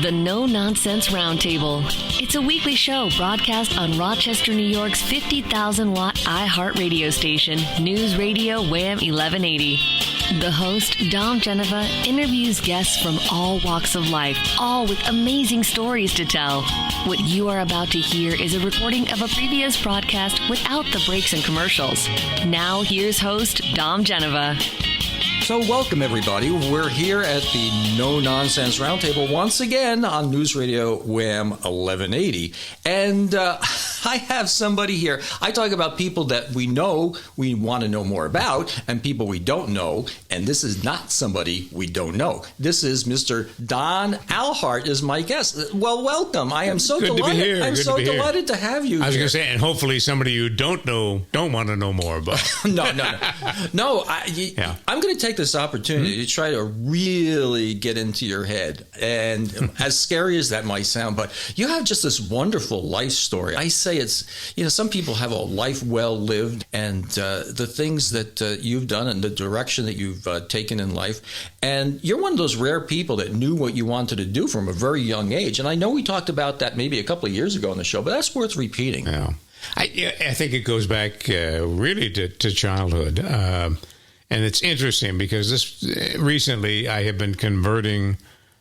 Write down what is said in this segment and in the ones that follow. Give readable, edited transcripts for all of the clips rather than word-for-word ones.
The No-Nonsense Roundtable. It's a weekly show broadcast on Rochester, New York's 50,000-watt Alhart radio station, News Radio WHAM 1180. The host, Dom Geneva, interviews guests from all walks of life, all with amazing stories to tell. What you are about to hear is a recording of a previous broadcast without the breaks and commercials. Now, here's host, Dom Geneva. So welcome, everybody. We're here at the No Nonsense Roundtable once again on News Radio WHAM 1180. And I have somebody here. I talk about people that we know we want to know more about and people we don't know. And this is not somebody we don't know. This is Mr. Don Alhart is my guest. Well, welcome. I am so delighted. To be here. I'm so delighted to have you here. I was going to say, and hopefully somebody you don't know don't want to know more about. No. I'm going to take this opportunity to try to really get into your head. And as scary as that might sound, but you have just this wonderful life story. I say it's, some people have a life well lived, and the things that you've done and the direction that you've taken in life. And you're one of those rare people that knew what you wanted to do from a very young age. And I know we talked about that maybe a couple of years ago on the show, but that's worth repeating. Yeah. I think it goes back really to childhood. And it's interesting because recently I have been converting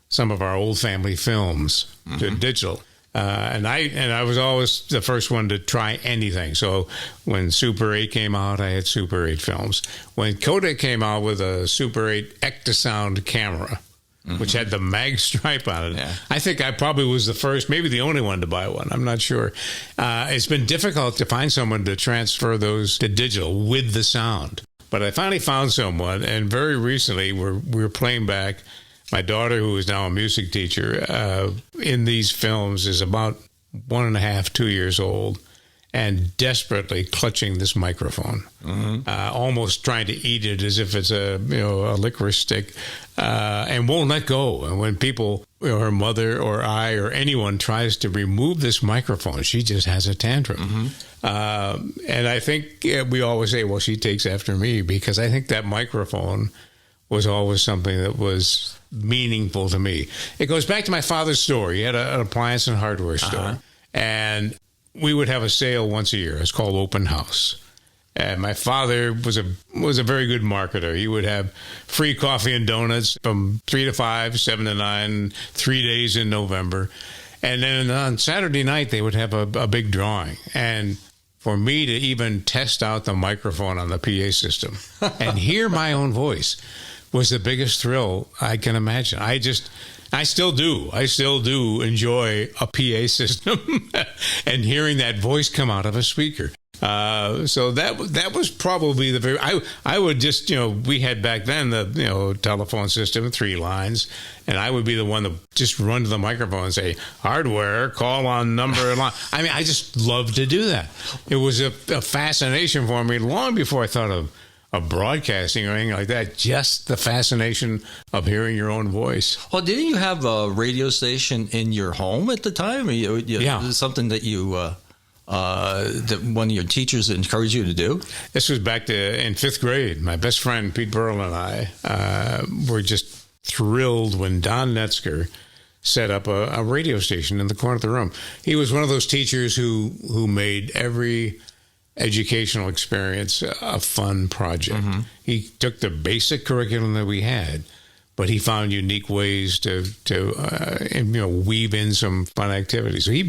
some of our old family films to digital. And I was always the first one to try anything. So when Super 8 came out, I had Super 8 films. When Kodak came out with a Super 8 Ectosound camera, which had the mag stripe on it, I think I probably was the first, maybe the only one to buy one. I'm not sure. It's been difficult to find someone to transfer those to digital with the sound. But I finally found someone, and very recently we were playing back. My daughter, who is now a music teacher, in these films is about 1.5, 2 years old, and desperately clutching this microphone, almost trying to eat it as if it's a licorice stick, and won't let go. And when people, her mother or I or anyone tries to remove this microphone, she just has a tantrum. And I think we always say, well, she takes after me, because I think that microphone was always something that was meaningful to me. It goes back to my father's store. He had an appliance and hardware store, and we would have a sale once a year. It's called Open House. And my father was a very good marketer. He would have free coffee and donuts from 3 to 5, 7 to 9, 3 days in November. And then on Saturday night, they would have a big drawing. And for me to even test out the microphone on the PA system and hear my own voice was the biggest thrill I can imagine. I still do. I still do enjoy a PA system and hearing that voice come out of a speaker. So that was probably the very. I would just we had back then the telephone system, 3 lines, and I would be the one to just run to the microphone and say, hardware, call on number and line. I mean, I just loved to do that. It was a fascination for me long before I thought of broadcasting or anything like that. Just the fascination of hearing your own voice. Well, didn't you have a radio station in your home at the time? Yeah. Something that you that one of your teachers encouraged you to do? This was back in 5th grade. My best friend, Pete Burl, and I were just thrilled when Don Netzker set up a radio station in the corner of the room. He was one of those teachers who made every educational experience a fun project. He took the basic curriculum that we had, but he found unique ways to weave in some fun activities. So he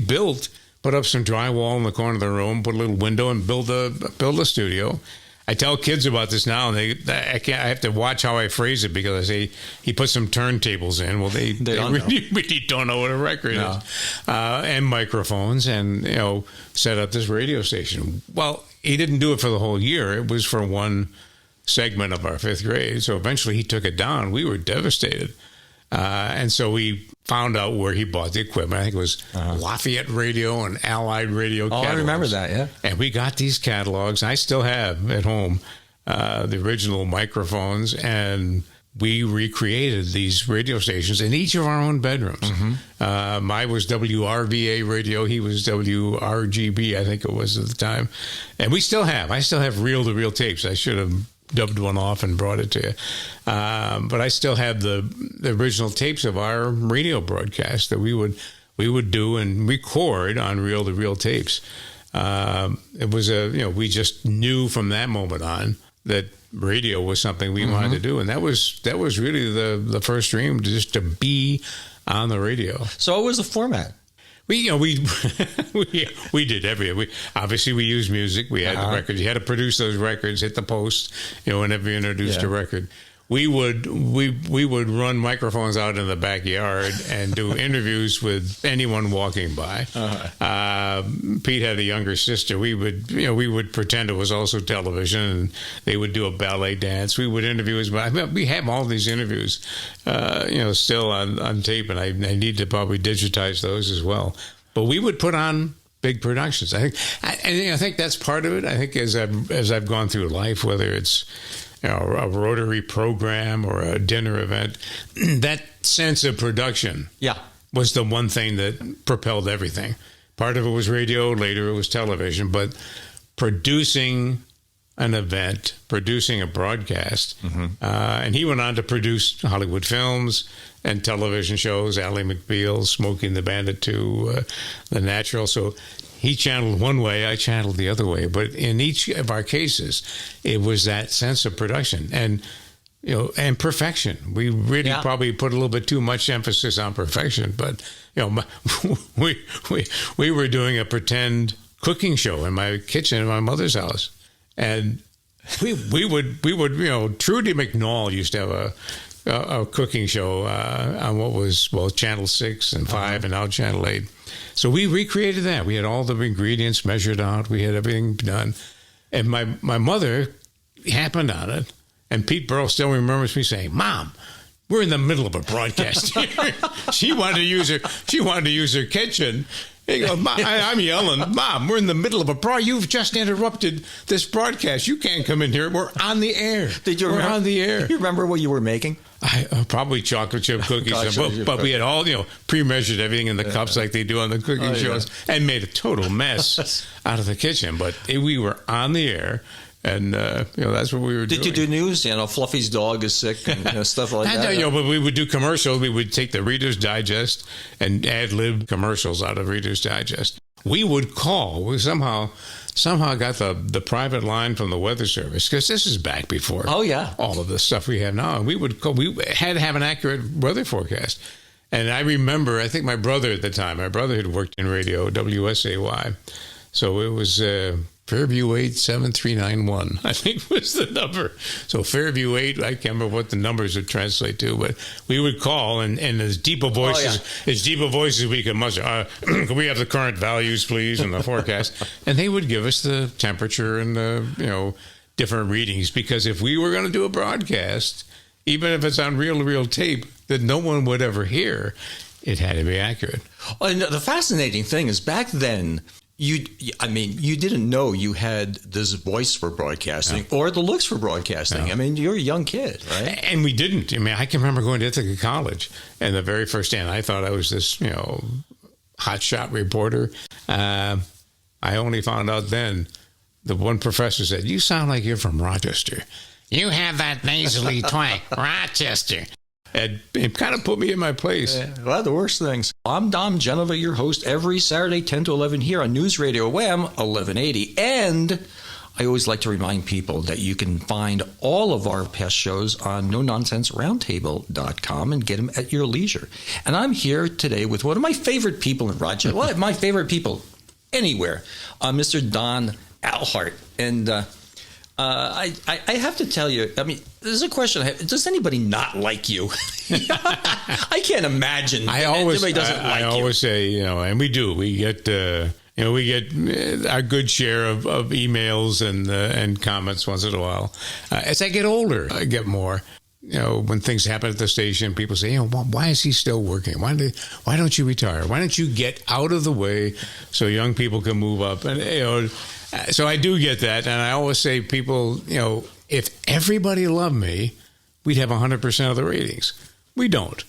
put up some drywall in the corner of the room, put a little window, and build a studio. I tell kids about this now, and I have to watch how I phrase it, because I say he put some turntables in. Well, they really don't know what a record is, and microphones, and set up this radio station. Well, he didn't do it for the whole year. It was for one segment of our 5th grade. So eventually he took it down. We were devastated. And so we found out where he bought the equipment. I think it was Lafayette Radio and Allied Radio catalogs. I remember that, yeah. And we got these catalogs. I still have at home the original microphones, and we recreated these radio stations in each of our own bedrooms. Mine was WRVA radio. He was WRGB, I think it was at the time. And I still have reel-to-reel tapes. I should have dubbed one off and brought it to you. But I still have the original tapes of our radio broadcast that we would do and record on reel-to-reel tapes. It was we just knew from that moment on that radio was something we wanted to do, and that was really the first dream, just to be on the radio. So what was the format? We did everything. Obviously we used music. We had the records. You had to produce those records, hit the post. Whenever you introduced a record, we would run microphones out in the backyard and do interviews with anyone walking by. Pete had a younger sister. We would pretend it was also television, and they would do a ballet dance. We would interview his. We have all these interviews, still on tape, and I need to probably digitize those as well. But we would put on big productions. I think that's part of it. I think as I've gone through life, whether it's a Rotary program or a dinner event, that sense of production was the one thing that propelled everything. Part of it was radio, later it was television, but producing an event, producing a broadcast, and he went on to produce Hollywood films and television shows, Ally McBeal, Smoking the Bandit 2, The Natural. So he channeled one way, I channeled the other way. But in each of our cases, it was that sense of production and perfection. We really probably put a little bit too much emphasis on perfection. But we were doing a pretend cooking show in my kitchen in my mother's house, and we would Trudy McNall used to have a cooking show on what was Channel 6 and 5 and now Channel 8. So we recreated that. We had all the ingredients measured out. We had everything done. And my mother happened on it. And Pete Burrell still remembers me saying, "Mom, we're in the middle of a broadcast here." She wanted to use her kitchen. I'm yelling, "Mom, we're in the middle of a broadcast. You've just interrupted this broadcast. You can't come in here. We're on the air." We're on the air. Do you remember what you were making? Probably chocolate chip cookies, but we had all pre-measured everything in the cups like they do on the cooking shows, and made a total mess out of the kitchen. But we were on the air, and that's what we were doing. Did you do news? Fluffy's dog is sick and stuff like that. But we would do commercials. We would take the Reader's Digest and ad-lib commercials out of Reader's Digest. We would call. We somehow got the private line from the Weather Service, because this is back before all of the stuff we have now. And we had to have an accurate weather forecast. And I remember, I think my brother at the time, had worked in radio, WSAY. So it was Fairview 8 7391, I think was the number. So Fairview 8, I can't remember what the numbers would translate to, but we would call and as deep a voice as we could muster. Can we have the current values, please, and the forecast? And they would give us the temperature and the different readings, because if we were going to do a broadcast, even if it's on reel-to-reel tape that no one would ever hear, it had to be accurate. Well, and the fascinating thing is, back then, you didn't know you had this voice for broadcasting or the looks for broadcasting. No. You're a young kid, right? And we didn't. I can remember going to Ithaca College, and the very first day, and I thought I was this, hotshot reporter. I only found out then, the one professor said, "You sound like you're from Rochester. You have that nasally twang, Rochester." And it kind of put me in my place. Well, the worst things. I'm Dom Genova, your host, every Saturday, 10 to 11 here on News Radio WHAM 1180. And I always like to remind people that you can find all of our past shows on NoNonsenseRoundtable.com and get them at your leisure. And I'm here today with one of my favorite people in Rochester. One of my favorite people anywhere, Mr. Don Alhart. And I have to tell you, there's a question. Does anybody not like you? I can't imagine anybody doesn't like you. I always say, and we do. We get, we get our good share of emails and comments once in a while. As I get older, I get more. When things happen at the station, people say, why is he still working? Why don't you retire? Why don't you get out of the way so young people can move up? And, so I do get that. And I always say, people, if everybody loved me, we'd have 100% of the ratings. We don't.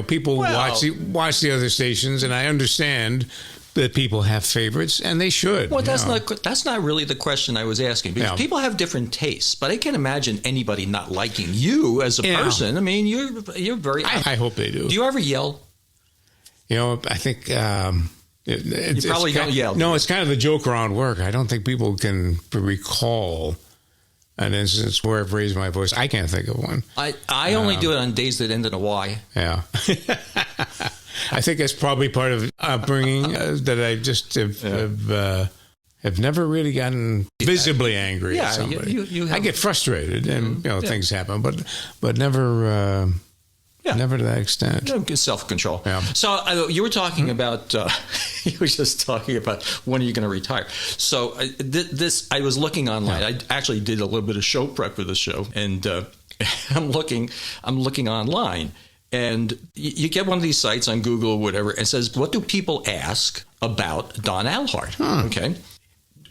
People watch the other stations, and I understand that people have favorites, and they should. Well, that's not really the question I was asking, because people have different tastes. But I can't imagine anybody not liking you as a person. I mean, you're very. I hope they do. Do you ever yell? I think you probably don't yell. No, it's kind of the joke around work. I don't think people can recall an instance where I've raised my voice. I can't think of one. I only do it on days that end in a Y. Yeah. I think that's probably part of upbringing that I just have never really gotten visibly angry at somebody. I get frustrated, and things happen, but never. Never to that extent. Self-control. Yeah. So you were talking about, you were just talking about when are you going to retire? So I was looking online. I actually did a little bit of show prep for the show, and I'm looking online, and you get one of these sites on Google or whatever, and it says, what do people ask about Don Alhart? Okay.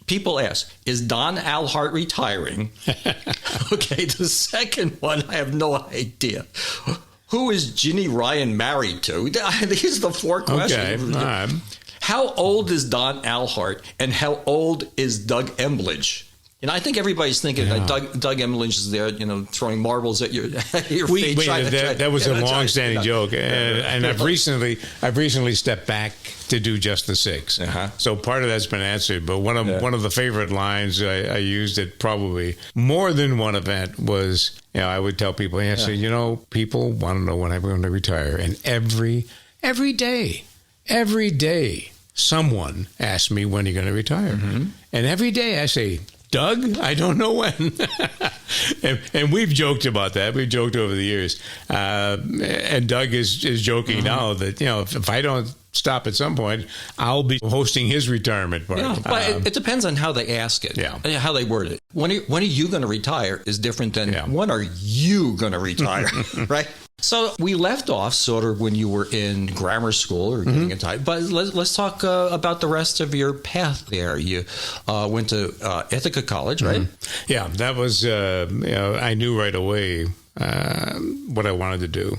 People ask, is Don Alhart retiring? Okay. The second one, I have no idea. Who is Ginny Ryan married to? These are the four questions. Okay. All right. How old is Don Alhart, and how old is Doug Emledge? I think everybody's thinking that Doug Emledge is there, throwing marbles at your feet. That was a long-standing joke, and I've recently stepped back to do just the six. So part of that's been answered, but one of the favorite lines I used at probably more than one event was, I would tell people, people want to know when I'm going to retire, and every day someone asks me when you're going to retire, and every day I say, Doug, I don't know when. and we've joked about that. We've joked over the years. And Doug is joking now that, if I don't stop at some point, I'll be hosting his retirement party. Yeah, but it depends on how they ask it, how they word it. When are you going to retire is different than when are you going to retire, right? So we left off sort of when you were in grammar school or getting a type, but let's talk about the rest of your path there. You went to Ithaca College, right? Yeah, that was, I knew right away what I wanted to do.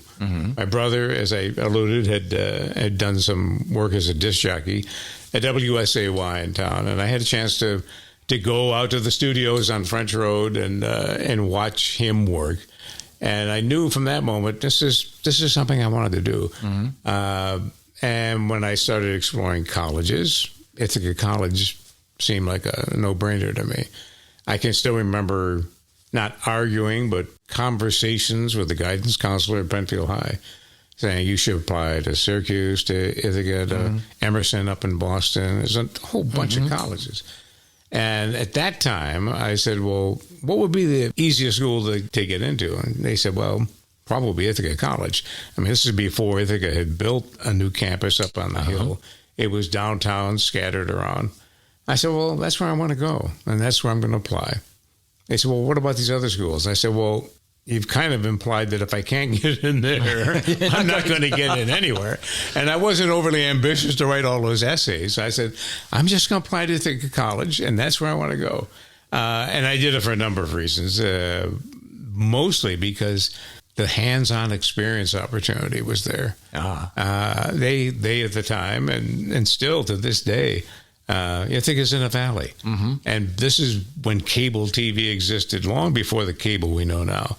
My brother, as I alluded, had done some work as a disc jockey at WSAY in town, and I had a chance to go out to the studios on French Road and watch him work. And I knew from that moment, this is something I wanted to do. And when I started exploring colleges, Ithaca College seemed like a no-brainer to me. I can still remember not arguing, but conversations with the guidance counselor at Penfield High saying you should apply to Syracuse, to Ithaca, to Emerson up in Boston. There's a whole bunch of colleges. And at that time, I said, well, what would be the easiest school to get into? And they said, well, probably Ithaca College. I mean, this is before Ithaca had built a new campus up on the hill. It was downtown, scattered around. I said, well, that's where I want to go, and that's where I'm going to apply. They said, well, what about these other schools? I said, well, you've kind of implied that if I can't get in there, I'm not going to get in anywhere. And I wasn't overly ambitious to write all those essays. I said, I'm just going to apply to Ithaca College, and that's where I want to go. And I did it for a number of reasons, mostly because the hands-on experience opportunity was there. They at the time, and still to this day, Ithaca's in a valley. And this is when cable TV existed, long before the cable we know now.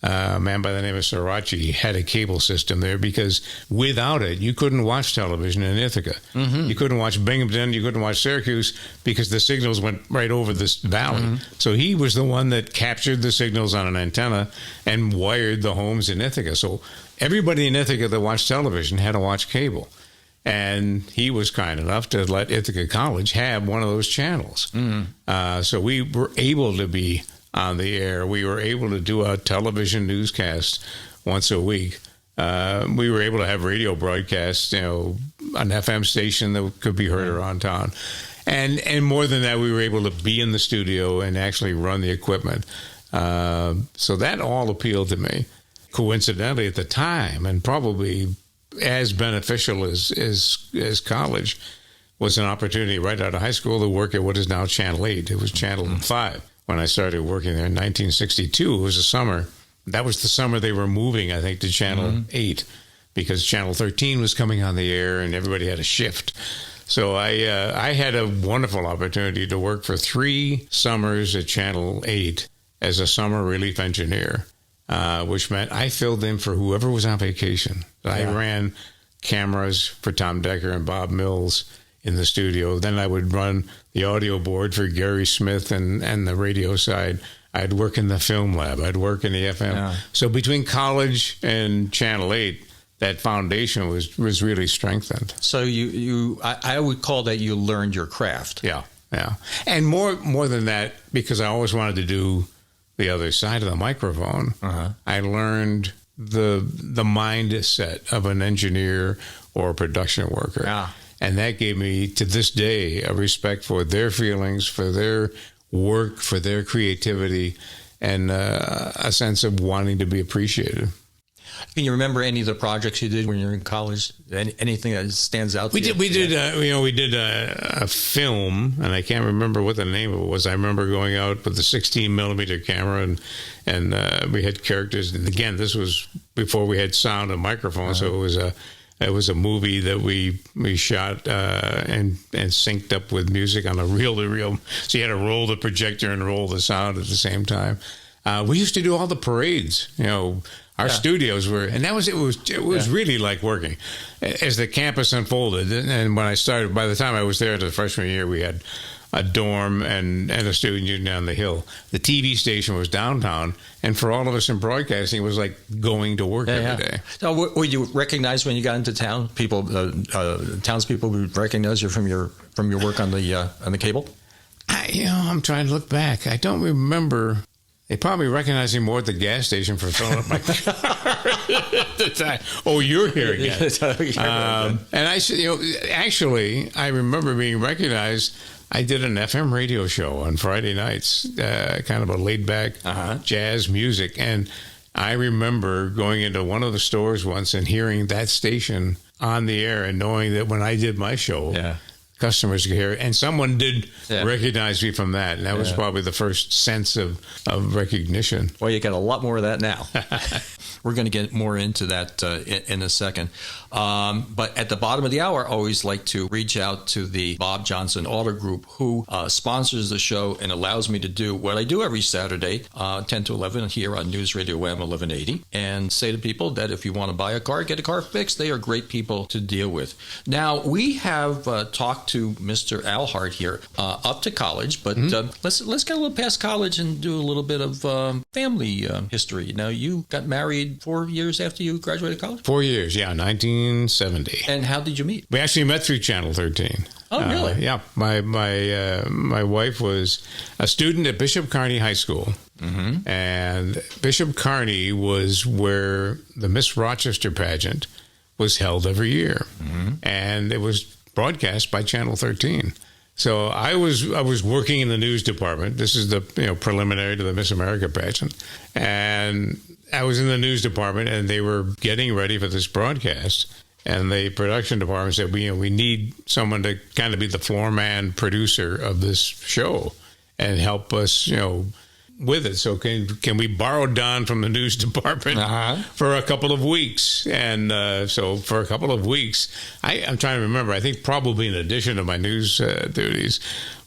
A man by the name of Srirachi had a cable system there because without it, you couldn't watch television in Ithaca. You couldn't watch Binghamton, you couldn't watch Syracuse because the signals went right over this valley. So he was the one that captured the signals on an antenna and wired the homes in Ithaca. So everybody in Ithaca that watched television had to watch cable. And he was kind enough to let Ithaca College have one of those channels. So we were able to be on the air. We were able to do a television newscast once a week. We were able to have radio broadcasts, an FM station that could be heard around town. And more than that, we were able to be in the studio and actually run the equipment. So that all appealed to me. Coincidentally, at the time, and probably as beneficial as college, was an opportunity right out of high school to work at what is now Channel 8. It was Channel 5 when I started working there in 1962. It was a summer. That was the summer they were moving, I think, to Channel 8 because Channel 13 was coming on the air and everybody had a shift. So I had a wonderful opportunity to work for 3 summers at Channel 8 as a summer relief engineer, which meant I filled in for whoever was on vacation. I ran cameras for Tom Decker and Bob Mills in the studio. Then I would run the audio board for Gary Smith and the radio side. I'd work in the film lab. I'd work in the FM. Yeah. So between college and Channel 8, that foundation was really strengthened. So I would call that you learned your craft. Yeah. And more than that, because I always wanted to do the other side of the microphone, I learned the mindset of an engineer or a production worker. Yeah. And that gave me, to this day, a respect for their feelings, for their work, for their creativity, and a sense of wanting to be appreciated. Can you remember any of the projects you did when you were in college? Anything that stands out to you? We did a film, and I can't remember what the name of it was. I remember going out with the 16 millimeter camera, and we had characters. And again, this was before we had sound and microphone, so it was a movie that we shot and synced up with music on a reel-to-reel. So you had to roll the projector and roll the sound at the same time. We used to do all the parades, Our studios were, and it was really like working as the campus unfolded. And when I started, by the time I was there the freshman year, we had a dorm and a student union down the hill. The TV station was downtown, and for all of us in broadcasting, it was like going to work every day. Now, were you recognized when you got into town? People, townspeople would recognize you from your work on the cable. I'm trying to look back. I don't remember. They probably recognized me more at the gas station for filling up my car at the time. Oh, you're here again. And I said, actually, I remember being recognized. I did an FM radio show on Friday nights, kind of a laid-back jazz music. And I remember going into one of the stores once and hearing that station on the air and knowing that when I did my show, customers could hear it. And someone did recognize me from that. And that was probably the first sense of recognition. Well, you got a lot more of that now. We're going to get more into that in a second. But at the bottom of the hour, I always like to reach out to the Bob Johnson Auto Group, who sponsors the show and allows me to do what I do every Saturday, 10 to 11 here on News Radio WHAM 1180, and say to people that if you want to buy a car, get a car fixed. They are great people to deal with. Now, we have talked to Mr. Alhart here up to college, but let's get a little past college and do a little bit of family history. Now, you got married 4 years after you graduated college? 4 years, 1970. And how did you meet? We actually met through Channel 13. Oh, really? Yeah. My wife was a student at Bishop Kearney High School. And Bishop Kearney was where the Miss Rochester pageant was held every year. And it was broadcast by Channel 13. So I was working in the news department. This is the preliminary to the Miss America pageant. And I was in the news department, and they were getting ready for this broadcast. And the production department said, we need someone to kind of be the floor man producer of this show and help us, with it. So can we borrow Don from the news department for a couple of weeks? And so for a couple of weeks, I'm trying to remember, I think probably in addition to my news duties,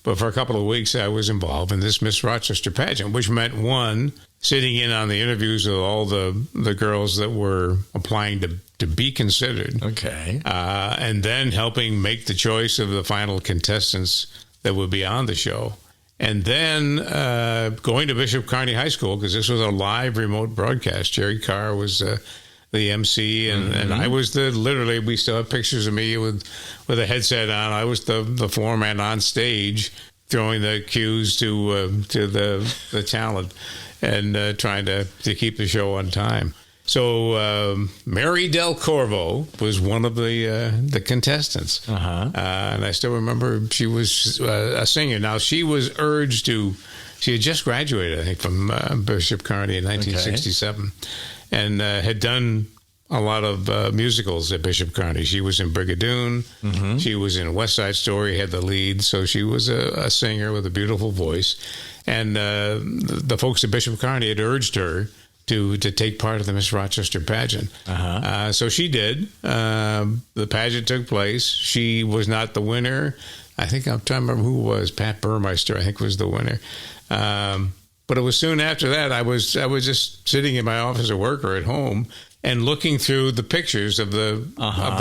but for a couple of weeks I was involved in this Miss Rochester pageant, which meant, one, sitting in on the interviews of all the girls that were applying to be considered. Okay. And then helping make the choice of the final contestants that would be on the show. And then going to Bishop Kearney High School, because this was a live remote broadcast. Jerry Carr was the MC, and I was literally, we still have pictures of me with a headset on. I was the floor man on stage, throwing the cues to the talent and trying to keep the show on time. So Mary Del Corvo was one of the contestants. And I still remember she was a singer. Now, she was urged to, she had just graduated, I think, from Bishop Kearney in 1967, and had done a lot of musicals at Bishop Kearney. She was in Brigadoon. She was in West Side Story, had the lead. So she was a singer with a beautiful voice. And the folks at Bishop Kearney had urged her to take part of the Miss Rochester pageant. So she did. The pageant took place. She was not the winner. I think I'm trying to remember who it was. Pat Burmeister, I think, was the winner. But it was soon after that I was just sitting in my office at work or at home and looking through the pictures of the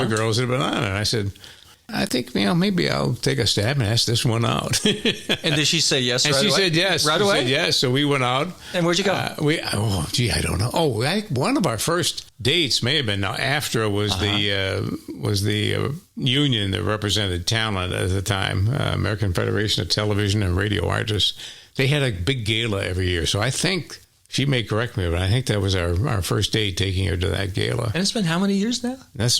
girls that had been on it. And I said, I think, maybe I'll take a stab and ask this one out. And did she say yes right away? And she said yes. Right away? She said yes. So we went out. And where'd you go? I don't know. One of our first dates may have been after it was the union that represented talent at the time, American Federation of Television and Radio Artists. They had a big gala every year. So I think, she may correct me, but I think that was our first date, taking her to that gala. And it's been how many years now? It's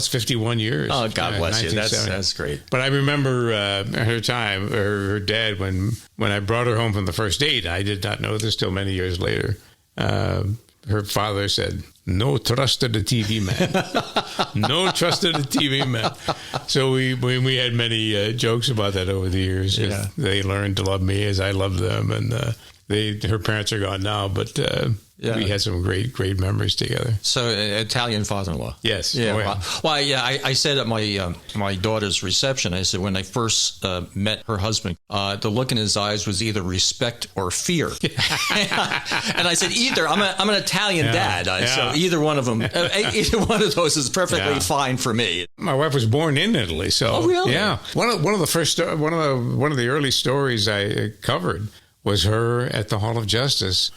51 years. Oh, God bless you. That's great. But I remember her dad, when I brought her home from the first date, I did not know this till many years later. Her father said, "No trust of the TV man." No trust of the TV man. So we had many jokes about that over the years. Yeah. They learned to love me as I loved them, and her parents are gone now, but we had some great memories together. So, Italian father-in-law. Yes. Yeah. Well, yeah. I said at my daughter's reception, I said when I first met her husband, the look in his eyes was either respect or fear. And I said, either. I'm an Italian dad, so either one of them, either one of those is perfectly fine for me. My wife was born in Italy, so. Oh, really? Yeah. One of the early stories I covered was her at the Hall of Justice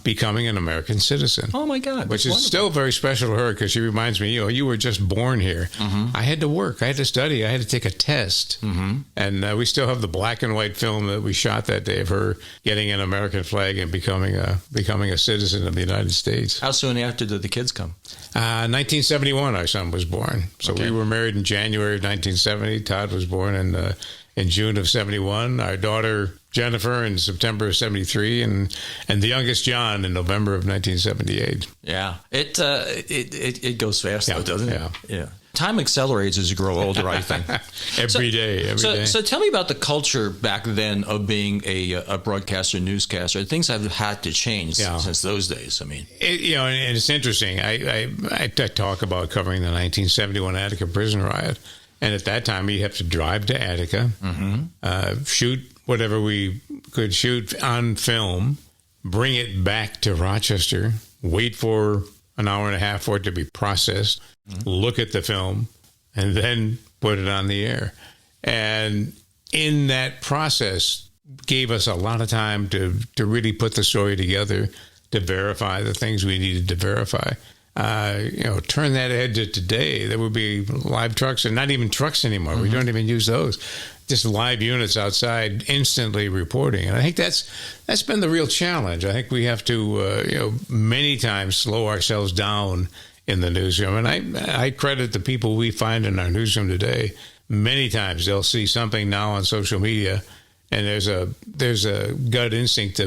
becoming an American citizen. Oh, my God. Which is still very special to her, because she reminds me, you were just born here. I had to work. I had to study. I had to take a test. And we still have the black and white film that we shot that day of her getting an American flag and becoming a citizen of the United States. How soon after did the kids come? 1971, our son was born. So we were married in January of 1970. Todd was born in June of 71. Our daughter Jennifer in September of 73, and the youngest John in November of 1978. Yeah, it goes fast though, doesn't it? Yeah. Time accelerates as you grow older, I think. Every day. So tell me about the culture back then of being a broadcaster, newscaster. Things have had to change since those days. I mean, and it's interesting. I talk about covering the 1971 Attica prison riot. And at that time, you have to drive to Attica, shoot whatever we could shoot on film, bring it back to Rochester, wait for an hour and a half for it to be processed, look at the film, and then put it on the air. And in that process, gave us a lot of time to really put the story together, to verify the things we needed to verify. Turn that head to today, there would be live trucks, and not even trucks anymore. We don't even use those. Just live units outside instantly reporting. And I think that's been the real challenge. I think we have to, many times slow ourselves down in the newsroom. And I credit the people we find in our newsroom today. Many times they'll see something now on social media, and there's a gut instinct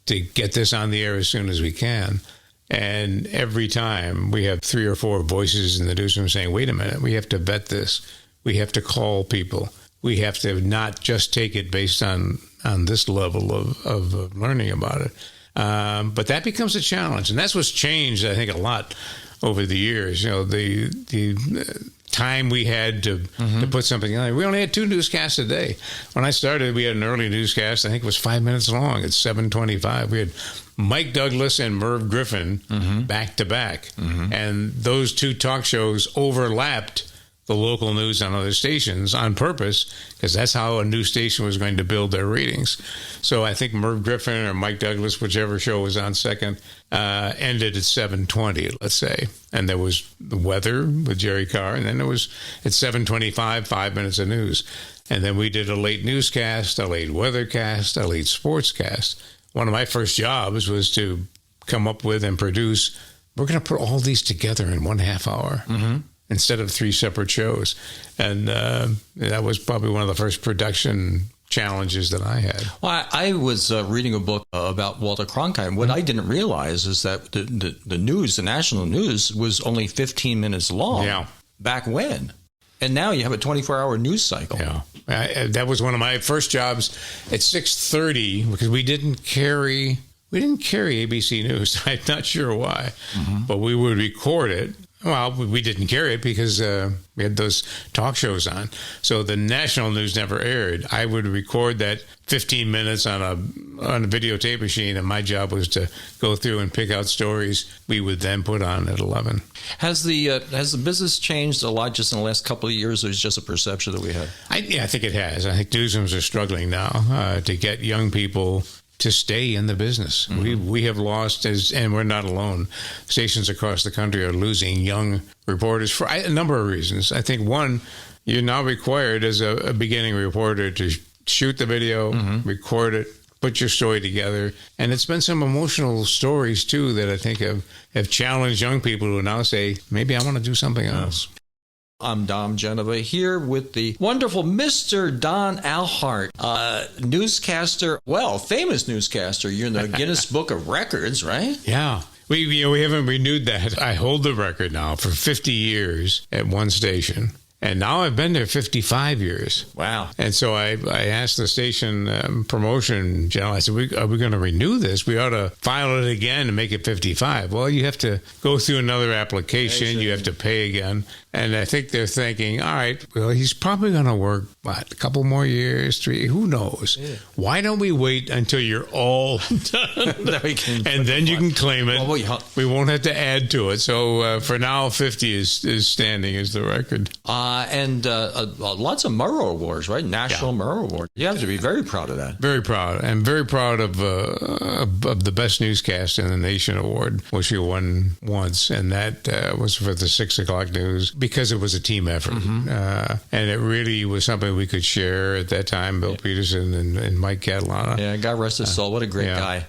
to get this on the air as soon as we can. And every time we have 3 or 4 voices in the newsroom saying, wait a minute, we have to vet this. We have to call people. We have to not just take it based on this level of learning about it. But that becomes a challenge. And that's what's changed, I think, a lot over the years. The time we had to put something on. We only had 2 newscasts a day. When I started, we had an early newscast. I think it was 5 minutes long. It's 7:25. We had Mike Douglas and Merv Griffin back to back. And those 2 talk shows overlapped the local news on other stations on purpose, because that's how a news station was going to build their ratings. So I think Merv Griffin or Mike Douglas, whichever show was on second, ended at 7:20, let's say. And there was the weather with Jerry Carr, and then there was at 7:25, 5 minutes of news. And then we did a late newscast, a late weathercast, a late sportscast. One of my first jobs was to come up with and produce, we're going to put all these together in 1/2 hour. Instead of 3 separate shows. And that was probably one of the first production challenges that I had. Well, I was reading a book about Walter Cronkite, and what I didn't realize is that the news, the national news, was only 15 minutes long back when. And now you have a 24-hour news cycle. Yeah. That was one of my first jobs at 6:30, because we didn't carry we didn't carry ABC News. I'm not sure why, but we would record it. Well, we didn't carry it because we had those talk shows on. So the national news never aired. I would record that 15 minutes on a videotape machine, and my job was to go through and pick out stories we would then put on at 11. Has the business changed a lot just in the last couple of years, or is it just a perception that we have? I think it has. I think newsrooms are struggling now to get young people to stay in the business. We have lost, and we're not alone. Stations across the country are losing young reporters for a number of reasons. I think one, you're now required as a beginning reporter to shoot the video, record it, put your story together. And it's been some emotional stories, too, that I think have challenged young people who now say, maybe I want to do something else. I'm Dom Genova here with the wonderful Mr. Don Alhart, newscaster, famous newscaster. You're in the Guinness Book of Records, right? Yeah. We haven't renewed that. I hold the record now for 50 years at one station. And now I've been there 55 years. Wow. And so I asked the station promotion general, I said, are we going to renew this? We ought to file it again and make it 55. Well, you have to go through another application. You have to pay again. And I think they're thinking, all right, well, he's probably going to work, a couple more years, 3, who knows? Yeah. Why don't we wait until you're all done? And then you can claim it. We won't have to add to it. So for now, 50 is standing as the record. And lots of Murrow Awards, right? National Murrow Award. You have to be very proud of that. Very proud. I'm very proud of the Best Newscast in the Nation Award, which we won once. And that was for the 6 o'clock news because it was a team effort. And it really was something we could share at that time, Bill Peterson and Mike Catalana. Yeah, God rest his soul. What a great guy.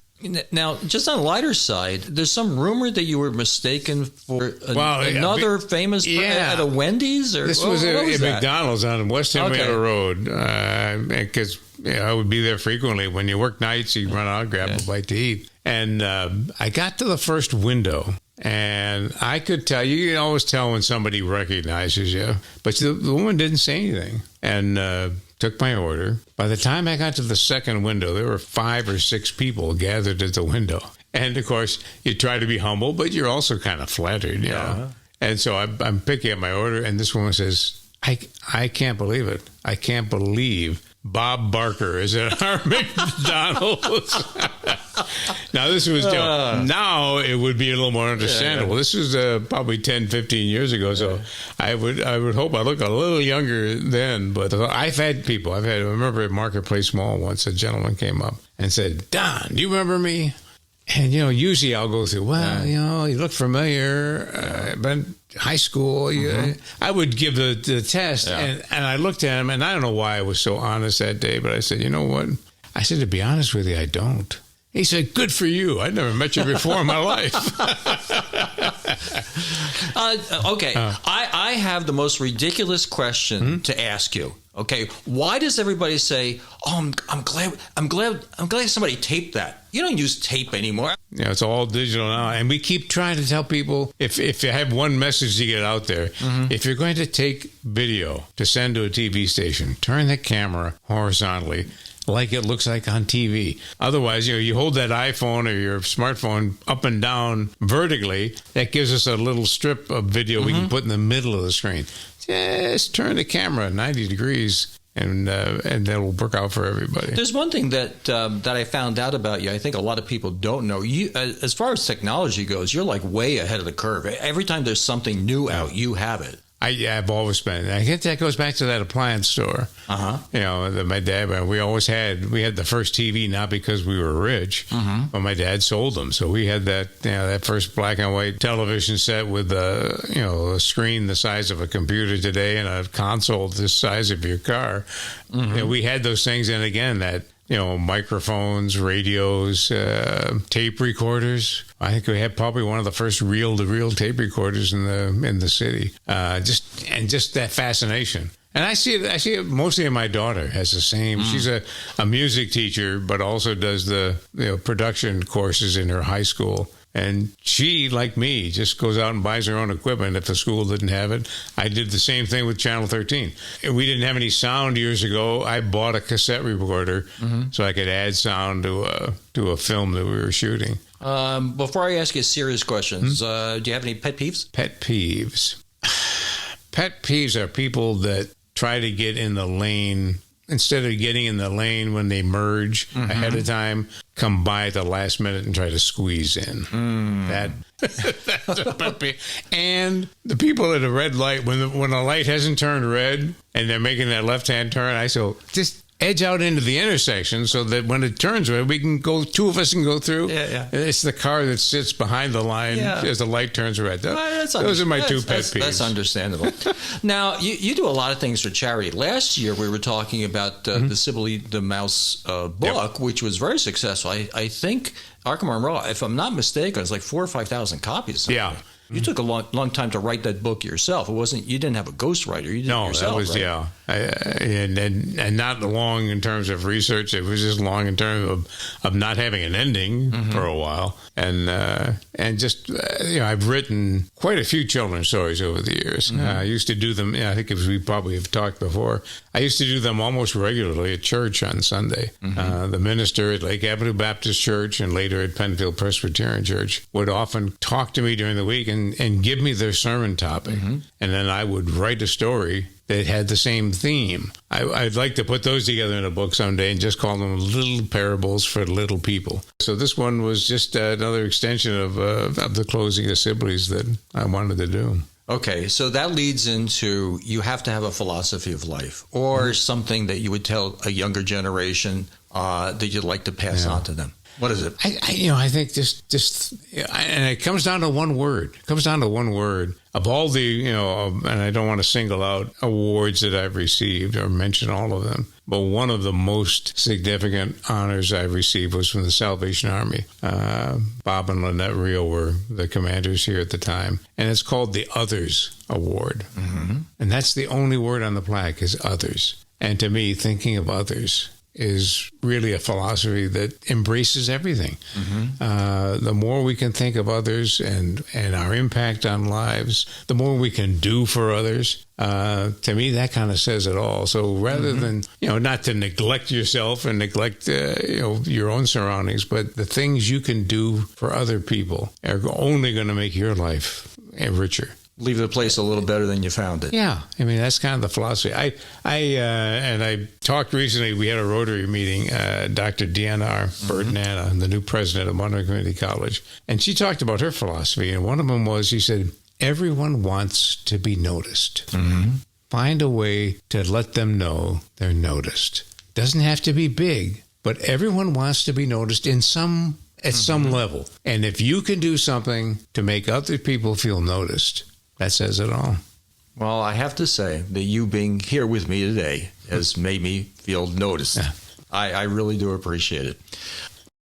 Now, just on the lighter side, there's some rumor that you were mistaken for another famous at a Wendy's? Or this was at McDonald's on West Henrietta Road, because I would be there frequently. When you work nights, you run out, grab a bite to eat. And I got to the first window, and I could tell, you can always tell when somebody recognizes you, but the woman didn't say anything. And took my order. By the time I got to the second window, there were 5 or 6 people gathered at the window. And, of course, you try to be humble, but you're also kind of flattered, you know. And so I'm picking up my order, and this woman says, I can't believe it. I can't believe Bob Barker is at our McDonald's. Now, this was now it would be a little more understandable. This was probably 10, 15 years ago, so I would hope I look a little younger then. But I've had people. I remember at Marketplace Mall once, a gentleman came up and said, "Don, do you remember me?" And, usually I'll go through, you look familiar, but high school, I would give the test. And I looked at him, and I don't know why I was so honest that day, but I said, you know what? I said, to be honest with you, I don't. He said, good for you. I'd never met you before in my life. I have the most ridiculous question to ask you. Okay, why does everybody say, "Oh, I'm glad somebody taped that"? You don't use tape anymore. Yeah, it's all digital now, and we keep trying to tell people if you have one message to get out there, if you're going to take video to send to a TV station, turn the camera horizontally, like it looks like on TV. Otherwise, you hold that iPhone or your smartphone up and down vertically. That gives us a little strip of video we can put in the middle of the screen. Just turn the camera 90 degrees, and that'll work out for everybody. There's one thing that I found out about you. I think a lot of people don't know. You, as far as technology goes, you're like way ahead of the curve. Every time there's something new out, you have it. I've always been. I guess that goes back to that appliance store. My dad, we had the first TV, not because we were rich, but my dad sold them. So we had that first black and white television set with a screen the size of a computer today and a console the size of your car. We had those things, and again, that microphones, radios, tape recorders. I think we had probably one of the first reel-to-reel tape recorders in the city. Just that fascination. And I see it mostly in my daughter. Has the same. She's a music teacher, but also does the production courses in her high school. And she, like me, just goes out and buys her own equipment if the school didn't have it. I did the same thing with Channel 13. We didn't have any sound years ago. I bought a cassette recorder so I could add sound to a film that we were shooting. Before I ask you serious questions, do you have any pet peeves? Pet peeves. Pet peeves are people that try to get in the lane. Instead of getting in the lane when they merge ahead of time, come by at the last minute and try to squeeze in. That's a pet peeve. And the people at a red light, when the light hasn't turned red and they're making that left-hand turn, I say, just edge out into the intersection so that when it turns red, we can go. Two of us can go through. Yeah. It's the car that sits behind the line as the light turns red. Those are my two pet peeves. That's understandable. Now, you do a lot of things for charity. Last year, we were talking about the Sibley the Mouse book, which was very successful. I think, Arkham and Raw, if I'm not mistaken, it's like 4,000 or 5,000 copies. Yeah. You took a long time to write that book yourself. You didn't have a ghostwriter. You did it yourself, that was, right? and not long in terms of research. It was just long in terms of not having an ending for a while. And just, I've written quite a few children's stories over the years. I used to do them, I think we probably have talked before, I used to do them almost regularly at church on Sunday. The minister at Lake Avenue Baptist Church and later at Penfield Presbyterian Church would often talk to me during the week and give me their sermon topic. And then I would write a story that had the same theme. I'd like to put those together in a book someday and just call them little parables for little people. So this one was just another extension of the closing of Sibley's that I wanted to do. Okay, so that leads into you have to have a philosophy of life or something that you would tell a younger generation that you'd like to pass on to them. What is it? I think and it comes down to one word. It comes down to one word. Of all the, and I don't want to single out awards that I've received or mention all of them, but one of the most significant honors I've received was from the Salvation Army. Bob and Lynette Rio were the commanders here at the time, and it's called the Others Award. And that's the only word on the plaque is others. And to me, thinking of others is really a philosophy that embraces everything. The more we can think of others and our impact on lives, the more we can do for others. To me, that kind of says it all. So rather than, not to neglect yourself and neglect, your own surroundings, but the things you can do for other people are only going to make your life richer. Leave the place a little better than you found it. Yeah, I mean that's kind of the philosophy. I talked recently. We had a Rotary meeting. Dr. Deanna Burton-Anna, the new president of Monterey Community College, and she talked about her philosophy. And one of them was, she said, "Everyone wants to be noticed. Find a way to let them know they're noticed. Doesn't have to be big, but everyone wants to be noticed at some level. And if you can do something to make other people feel noticed." That says it all. Well, I have to say that you being here with me today has made me feel noticed. Yeah. I really do appreciate it.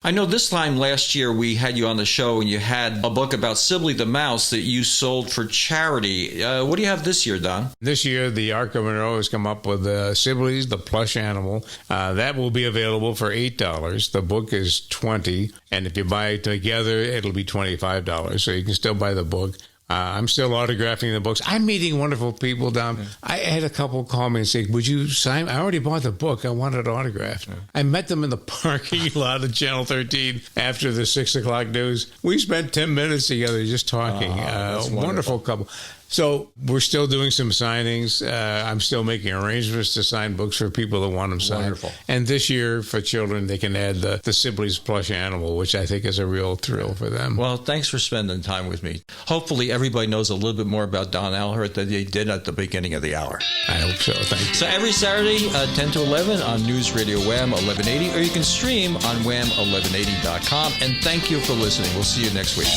I know this time last year we had you on the show and you had a book about Sibley the Mouse that you sold for charity. What do you have this year, Don? This year, the Arkham Monroe has come up with Sibley's the Plush Animal. That will be available for $8. The book is $20, and if you buy it together, it'll be $25. So you can still buy the book. I'm still autographing the books. I'm meeting wonderful people, Dom. Yeah. I had a couple call me and say, "Would you sign? I already bought the book. I want it autographed." Yeah. I met them in the parking lot of Channel 13 after the 6 o'clock news. We spent 10 minutes together just talking. Wonderful couple. So we're still doing some signings. I'm still making arrangements to sign books for people that want them signed. Wonderful. And this year, for children, they can add the Sibley's Plush Animal, which I think is a real thrill for them. Well, thanks for spending time with me. Hopefully, everybody knows a little bit more about Don Alhart than they did at the beginning of the hour. I hope so. Thank you. So every Saturday, 10 to 11 on News Radio WHAM 1180, or you can stream on wham1180.com. And thank you for listening. We'll see you next week.